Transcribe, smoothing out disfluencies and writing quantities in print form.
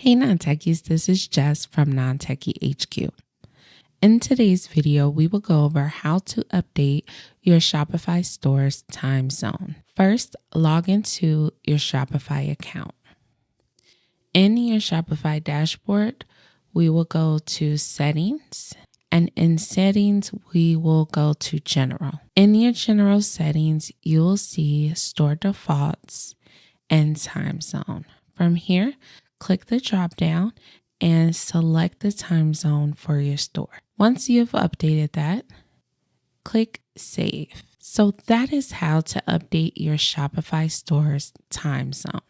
Hey Non-Techies, this is Jess from Non-Techie HQ. In today's video, we will go over how to update your Shopify store's time zone. First, log into your Shopify account. In your Shopify dashboard, we will go to Settings, and in Settings, we will go to General. In your General settings, you will see Store Defaults and Time Zone. From here, click the drop down and select the time zone for your store. Once you've updated that, click Save. So that is how to update your Shopify store's time zone.